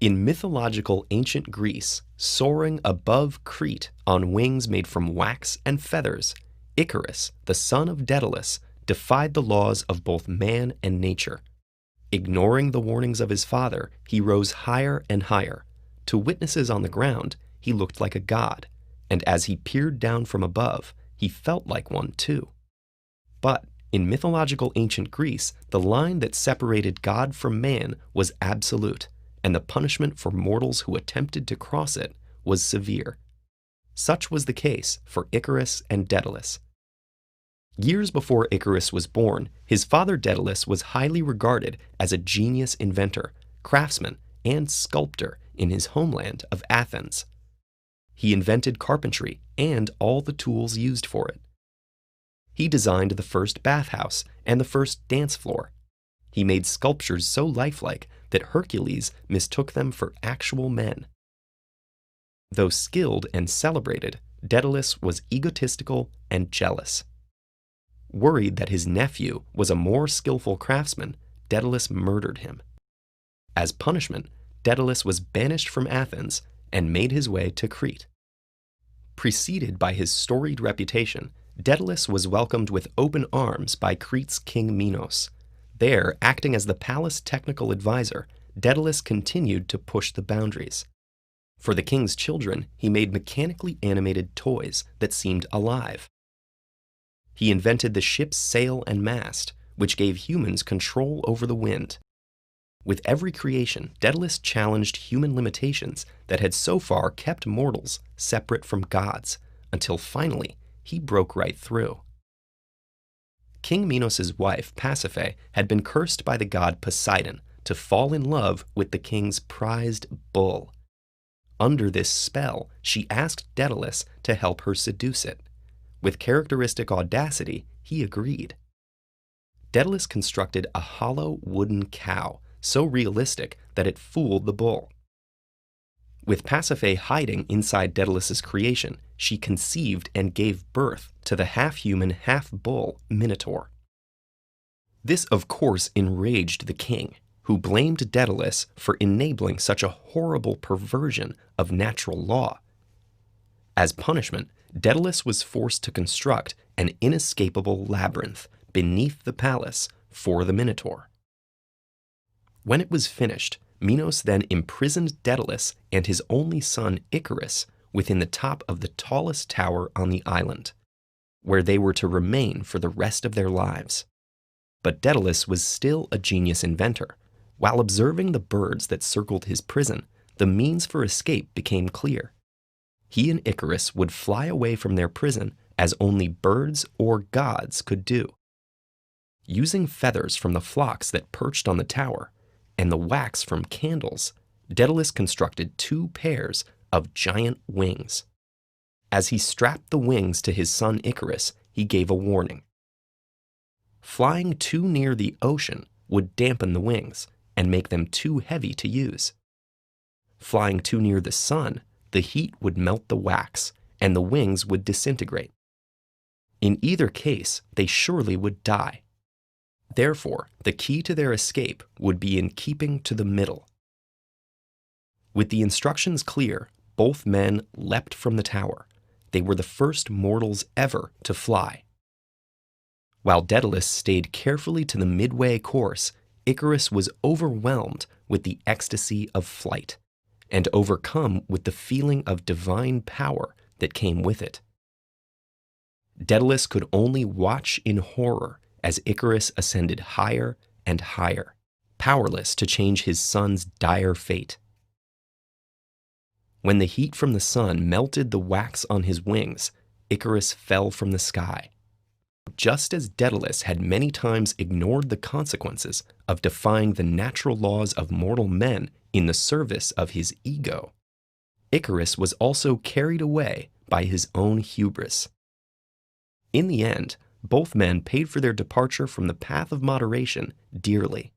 In mythological ancient Greece, soaring above Crete on wings made from wax and feathers, Icarus, the son of Daedalus, defied the laws of both man and nature. Ignoring the warnings of his father, he rose higher and higher. To witnesses on the ground, he looked like a god, and as he peered down from above, he felt like one too. But in mythological ancient Greece, the line that separated God from man was absolute, and the punishment for mortals who attempted to cross it was severe. Such was the case for Icarus and Daedalus. Years before Icarus was born, his father Daedalus was highly regarded as a genius inventor, craftsman, and sculptor in his homeland of Athens. He invented carpentry and all the tools used for it. He designed the first bathhouse and the first dance floor. He made sculptures so lifelike that Hercules mistook them for actual men. Though skilled and celebrated, Daedalus was egotistical and jealous. Worried that his nephew was a more skillful craftsman, Daedalus murdered him. As punishment, Daedalus was banished from Athens and made his way to Crete. Preceded by his storied reputation, Daedalus was welcomed with open arms by Crete's king Minos. There, acting as the palace technical advisor, Daedalus continued to push the boundaries. For the king's children, he made mechanically animated toys that seemed alive. He invented the ship's sail and mast, which gave humans control over the wind. With every creation, Daedalus challenged human limitations that had so far kept mortals separate from gods, until finally he broke right through. King Minos' wife, Pasiphae, had been cursed by the god Poseidon to fall in love with the king's prized bull. Under this spell, she asked Daedalus to help her seduce it. With characteristic audacity, he agreed. Daedalus constructed a hollow wooden cow, so realistic that it fooled the bull. With Pasiphae hiding inside Daedalus' creation, she conceived and gave birth to the half-human, half-bull Minotaur. This, of course, enraged the king, who blamed Daedalus for enabling such a horrible perversion of natural law. As punishment, Daedalus was forced to construct an inescapable labyrinth beneath the palace for the Minotaur. When it was finished, Minos then imprisoned Daedalus and his only son Icarus within the top of the tallest tower on the island, where they were to remain for the rest of their lives. But Daedalus was still a genius inventor. While observing the birds that circled his prison, the means for escape became clear. He and Icarus would fly away from their prison as only birds or gods could do. Using feathers from the flocks that perched on the tower and the wax from candles, Daedalus constructed 2 pairs of giant wings. As he strapped the wings to his son Icarus, he gave a warning. Flying too near the ocean would dampen the wings and make them too heavy to use. Flying too near the sun, the heat would melt the wax and the wings would disintegrate. In either case, they surely would die. Therefore, the key to their escape would be in keeping to the middle. With the instructions clear, both men leapt from the tower. They were the first mortals ever to fly. While Daedalus stayed carefully to the midway course, Icarus was overwhelmed with the ecstasy of flight and overcome with the feeling of divine power that came with it. Daedalus could only watch in horror as Icarus ascended higher and higher, powerless to change his son's dire fate. When the heat from the sun melted the wax on his wings, Icarus fell from the sky. Just as Daedalus had many times ignored the consequences of defying the natural laws of mortal men in the service of his ego, Icarus was also carried away by his own hubris. In the end, both men paid for their departure from the path of moderation dearly.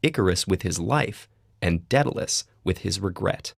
Icarus with his life, and Daedalus with his regret.